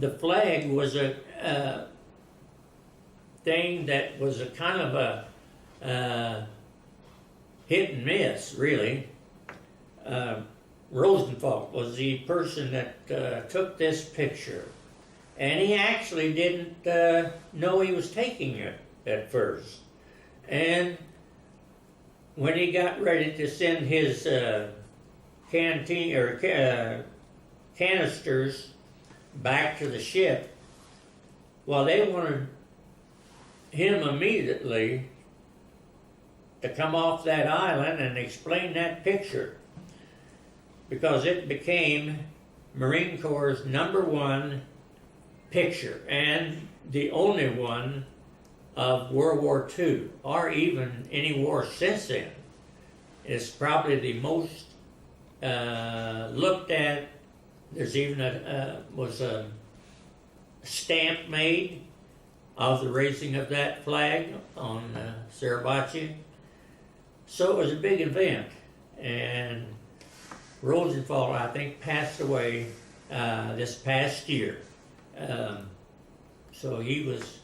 the flag was a thing that was a kind of a hit and miss, really. Rosenthal was the person that took this picture, and he actually didn't know he was taking it at first. And when he got ready to send his canteen or canisters back to the ship, well, they wanted him immediately to come off that island and explain that picture, because it became Marine Corps' #1 picture and the only one of World War II, or even any war since then. It's probably the most looked at. There's even was a stamp made of the raising of that flag on Suribachi. So it was a big event, and Rosenthal, I think, passed away this past year. So he was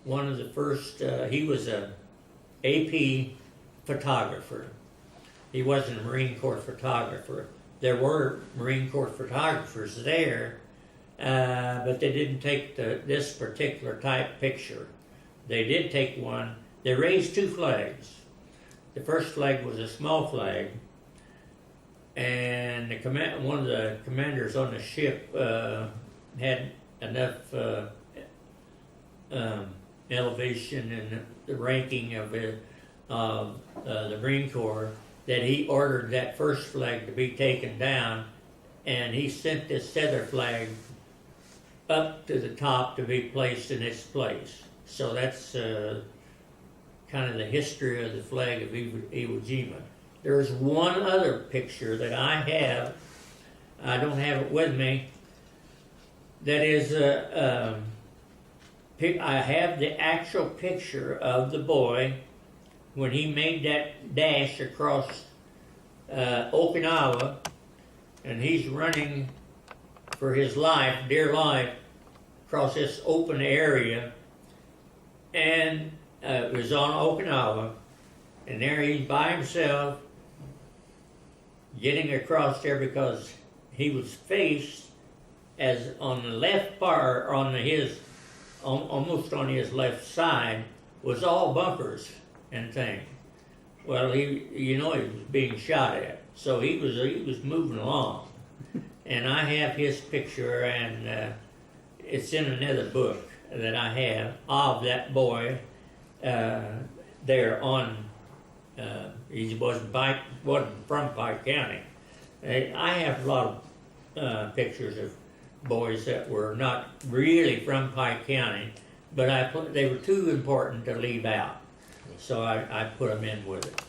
one of the first, he was a AP photographer. He wasn't a Marine Corps photographer. There were Marine Corps photographers there, but they didn't take this particular type picture. They did take one. They raised 2 flags. The first flag was a small flag, and one of the commanders on the ship had enough elevation and the ranking of the Marine Corps that he ordered that first flag to be taken down, and he sent this other flag up to the top to be placed in its place. So that's kind of the history of the flag of Iwo Jima. There's one other picture that I have. I don't have it with me. That is I have the actual picture of the boy when he made that dash across Okinawa, and he's running for his life, dear life, across this open area, and it was on Okinawa, and there he's by himself getting across there, because he was faced as on the left part, almost on his left side, was all bunkers and things. Well, he was being shot at, so he was moving along, and I have his picture, and it's in another book that I have of that boy there on. He wasn't from Pike County. I have a lot of pictures of boys that were not really from Pike County, but they were too important to leave out. So I put them in with it.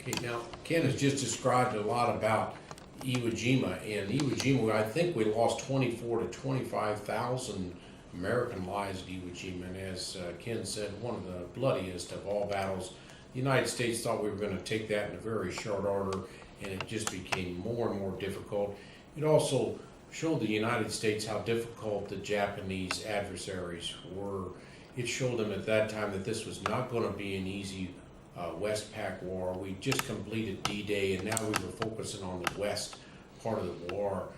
Okay, now Ken has just described a lot about Iwo Jima, and Iwo Jima, I think we lost 24 to 25,000 American lives at Iwo Jima, and as Ken said, one of the bloodiest of all battles. The United States thought we were going to take that in a very short order, and it just became more and more difficult. It also showed the United States how difficult the Japanese adversaries were. It showed them at that time that this was not going to be an easy Westpac war. We just completed D-Day, and now we were focusing on the west part of the war.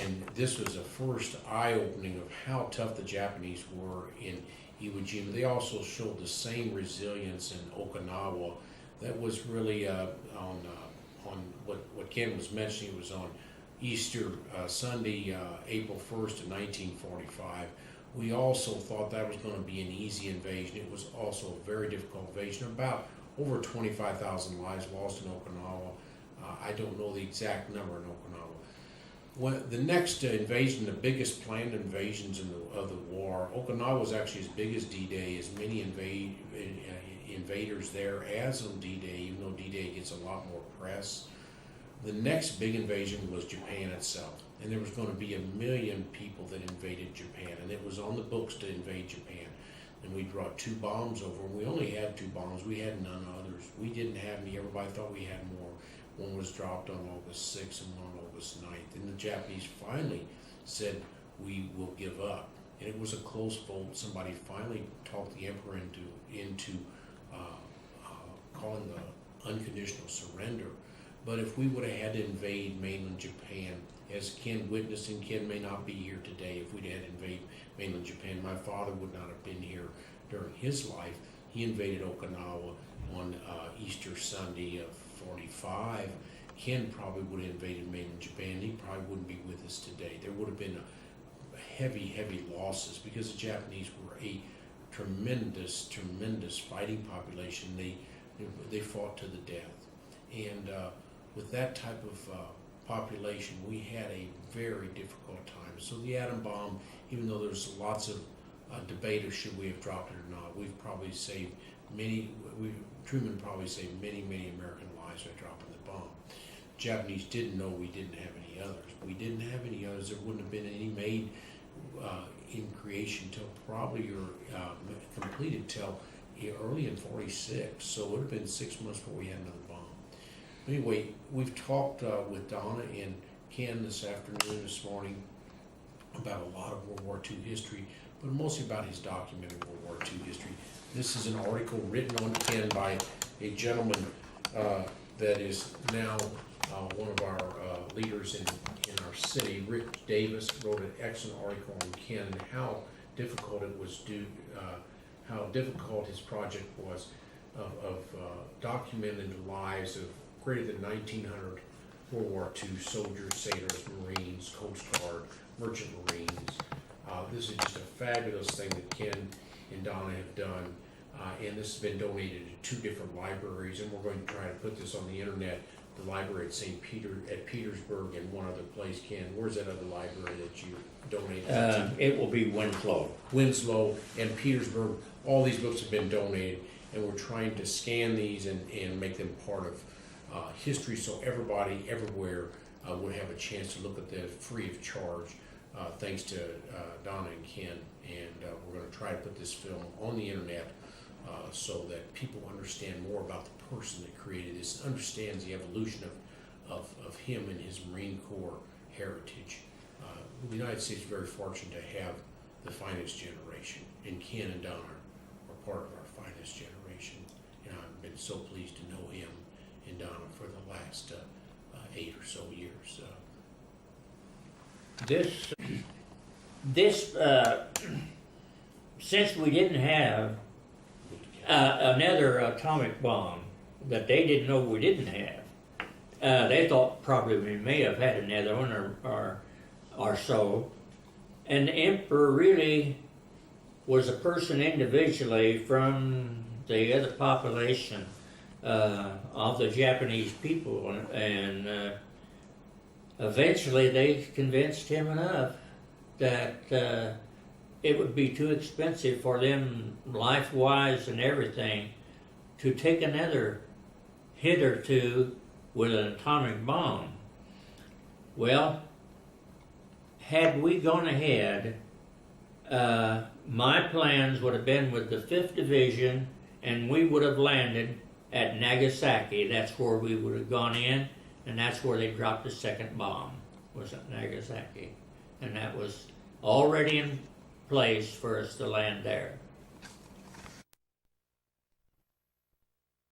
And this was the first eye-opening of how tough the Japanese were in Iwo Jima. They also showed the same resilience in Okinawa. That was really on what Ken was mentioning. It was on Easter Sunday, April 1st of 1945. We also thought that was going to be an easy invasion. It was also a very difficult invasion. About over 25,000 lives lost in Okinawa. I don't know the exact number in Okinawa. When the next invasion, the biggest planned invasions of the war, Okinawa was actually as big as D-Day, as many invaders there as on D-Day, even though D-Day gets a lot more press. The next big invasion was Japan itself, and there was going to be 1 million people that invaded Japan, and it was on the books to invade Japan. And we brought 2 bombs over, and we only had 2 bombs. We had none others. We didn't have any. Everybody thought we had more. One was dropped on August 6th and one on August 9th. And the Japanese finally said, we will give up. and it was a close vote. Somebody finally talked the emperor into calling the unconditional surrender. But if we would have had to invade mainland Japan, as Ken witnessed, and Ken may not be here today, if we'd had to invade mainland Japan, my father would not have been here during his life. He invaded Okinawa on Easter Sunday of 45. Ken probably would have invaded mainland Japan. He probably wouldn't be with us today. There would have been heavy losses because the Japanese were a tremendous fighting population. They fought to the death. And with that type of population, we had a very difficult time. So the atom bomb, even though there's lots of debate of should we have dropped it or not, we've probably saved Truman probably saved many American lives by dropping the bomb. Japanese didn't know we didn't have any others. We didn't have any others. There wouldn't have been any made in creation till probably completed till early in 46. So it would have been 6 months before we had another bomb. Anyway, we've talked with Donna and Ken this morning about a lot of World War II history, but mostly about his documented World War II history. This is an article written on Ken by a gentleman that is now one of our leaders in our city. Rick Davis wrote an excellent article on Ken and how difficult it was how difficult his project was of documenting the lives of greater than 1,900 World War II soldiers, sailors, Marines, Coast Guard, Merchant Marines. This is just a fabulous thing that Ken and Donna have done, and this has been donated to 2 different libraries, and we're going to try to put this on the internet. The library at Petersburg and one other place. Ken, where's that other library that you donated to? It will be Winslow. Winslow and Petersburg. All these books have been donated, and we're trying to scan these and make them part of history, so everybody everywhere would have a chance to look at them free of charge. Thanks to Donna and Ken, and we're going to try to put this film on the internet so that people understand more about the person that created this, understands the evolution of him and his Marine Corps heritage. The United States is very fortunate to have the finest generation, and Ken and Donna are part of our finest generation, and I've been so pleased to know him and Donna for the last 8 or so years. This since we didn't have another atomic bomb that they didn't know we didn't have, they thought probably we may have had another one or so. And the emperor really was a person individually from the other population of the Japanese people, and eventually they convinced him enough that it would be too expensive for them, life-wise and everything, to take another hit or two with an atomic bomb. Well, had we gone ahead, my plans would have been with the 5th Division, and we would have landed at Nagasaki. That's where we would have gone in, and that's where they dropped the second bomb, was at Nagasaki. And that was already in place for us to land there.